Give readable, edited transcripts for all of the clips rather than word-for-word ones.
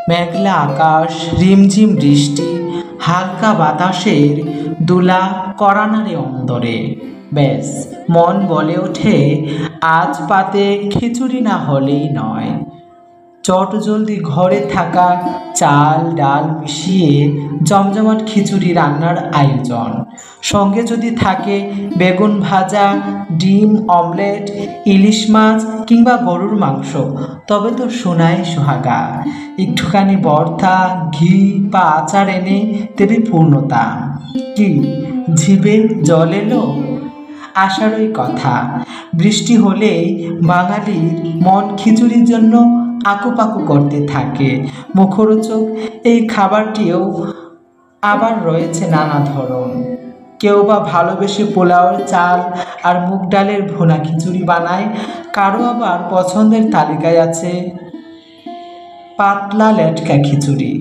মেঘলা আকাশ, রিমঝিম বৃষ্টি, হালকা বাতাসের দোলা করানারে অন্দরে। ব্যাস মন বলে ওঠে, আজ পাতে খিচুড়ি না হলেই নয়। চটজলদি ঘরে থাকা চাল ডাল মিশিয়ে জমজমাট খিচুড়ি রান্নার আয়োজন। সঙ্গে যদি থাকে বেগুন ভাজা, ডিম অমলেট, ইলিশ মাছ কিংবা গরুর মাংস, তবে তো সোনাই সোহাগা। একটুখানি ভর্তা, ঘি বা আচার এনে দেবে পূর্ণতা। কি জিভে জল এলো? আশারই কথা। বৃষ্টি হলেই বাঙালির মন খিচুড়ির জন্য আকুপাকু করতে থাকে। মুখরোচক এই খাবারটিও আবার রয়েছে নানা ধরন। কেউ বা ভালোবেসে পোলাওর চাল আর মুগ ডালের ভুনা খিচুড়ি বানায়, কারো আবার পছন্দের তালিকায় আছে পাতলা লেটকা খিচুড়ি।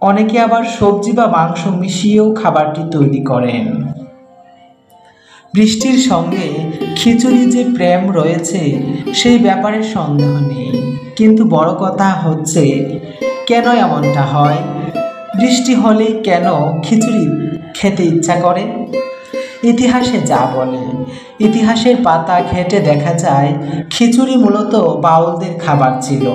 অনেকে আবার সবজি বা মাংস মিশিয়েও খাবারটি তৈরি করেন। বৃষ্টির সঙ্গে খিচুড়ি যে প্রেম রয়েছে সেই ব্যাপারে সন্দেহ নেই, কিন্তু বড় কথা হচ্ছে কেন এমনটা হয়? বৃষ্টি হলেই কেন খিচুড়ি খেতে ইচ্ছা করে? ইতিহাসে যা বলে, ইতিহাসের পাতা ঘেঁটে দেখা যায় খিচুড়ি মূলত বাউলদের খাবার ছিল।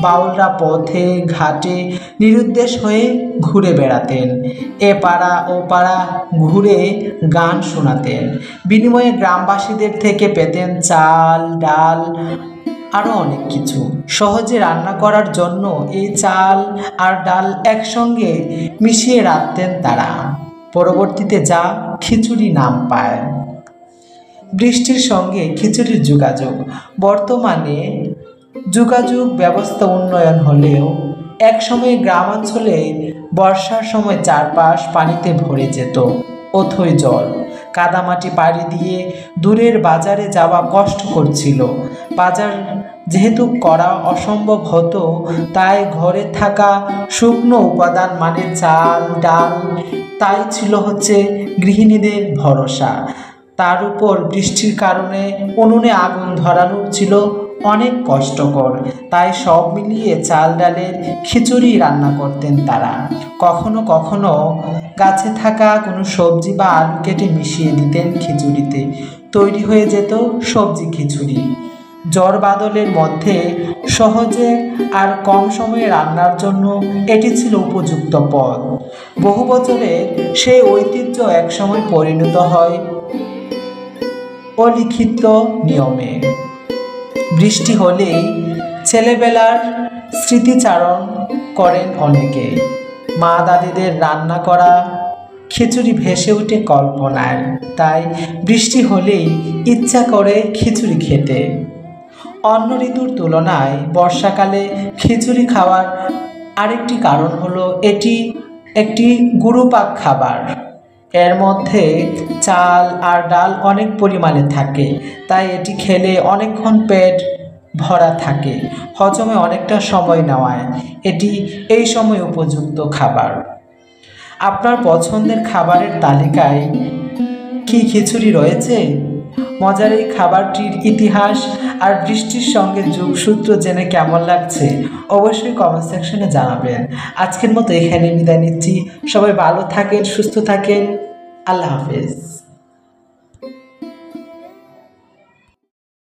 বাউলরা পথে ঘাটে নিরুদ্দেশ হয়ে ঘুরে বেড়াতেন, এ পাড়া ও পাড়া ঘুরে গান শোনাতেন। বিনিময়ে গ্রামবাসীদের থেকে পেতেন চাল ডাল আরও অনেক কিছু। সহজে রান্না করার জন্য এই চাল আর ডাল একসঙ্গে মিশিয়ে রাখতেন তারা। পরবর্তীতে যা খিচুড়ি নাম পায়। বৃষ্টির সঙ্গে খিচুড়ির যোগাযোগ। বর্তমানে যোগাযোগ ব্যবস্থা উন্নয়ন হলেও একসময় গ্রামাঞ্চলে বর্ষার সময় চারপাশ পানিতে ভরে যেত, অথই জল। কাদামাটি পাড়ি দিয়ে দূরের বাজারে যাওয়া কষ্টকর ছিল। বাজার যেহেতু করা অসম্ভব হতো, তাই ঘরে থাকা শুকনো উপাদান মানে চাল ডাল, তাই ছিল গৃহিণীদের ভরসা। তার উপর বৃষ্টির কারণে উনুনে আগুন ধরানো ছিল অনেক কষ্টকর, তাই সব মিলিয়ে চাল ডালের খিচুড়ি রান্না করতেন তারা। কখনো কখনো গাছে থাকা কোনো সবজি বা আলু কেটে মিশিয়ে দিতেন খিচুড়িতে, তৈরি হয়ে যেত সবজি খিচুড়ি। ঝড় বাদলের মধ্যে সহজে আর কম সময়ে রান্নার জন্য এটি ছিল উপযুক্ত পদ। বহু বছরের সেই ঐতিহ্য একসময় পরিণত হয় অলিখিত নিয়মে। বৃষ্টি হলেই ছেলেবেলার স্মৃতিচারণ করেন অনেকে। মা দাদিদের রান্না করা খিচুড়ি ভেসে ওঠে কল্পনায়, তাই বৃষ্টি হলেই ইচ্ছা করে খিচুড়ি খেতে। অন্য ঋতুর তুলনায় বর্ষাকালে খিচুড়ি খাওয়ার আরেকটি কারণ হলো এটি একটি গুরুপাক খাবার। এর মধ্যে চাল আর ডাল অনেক পরিমাণে থাকে, তাই এটি খেলে অনেকক্ষণ পেট ভরা থাকে। হজমে অনেকটা সময় নেওয়ায় এটি এই সময় উপযুক্ত খাবার। আপনার পছন্দের খাবারের তালিকায় কি খিচুড়ি রয়েছে? মজার এই খাবারটির ইতিহাস আর বৃষ্টির সঙ্গে যোগসূত্র জেনে কেমন লাগছে অবশ্যই কমেন্ট সেকশনে জানাবেন। আজকের মতো এখানে বিদায় নিচ্ছি। সবাই ভালো থাকেন, সুস্থ থাকেন। আল্লাহ হাফেজ।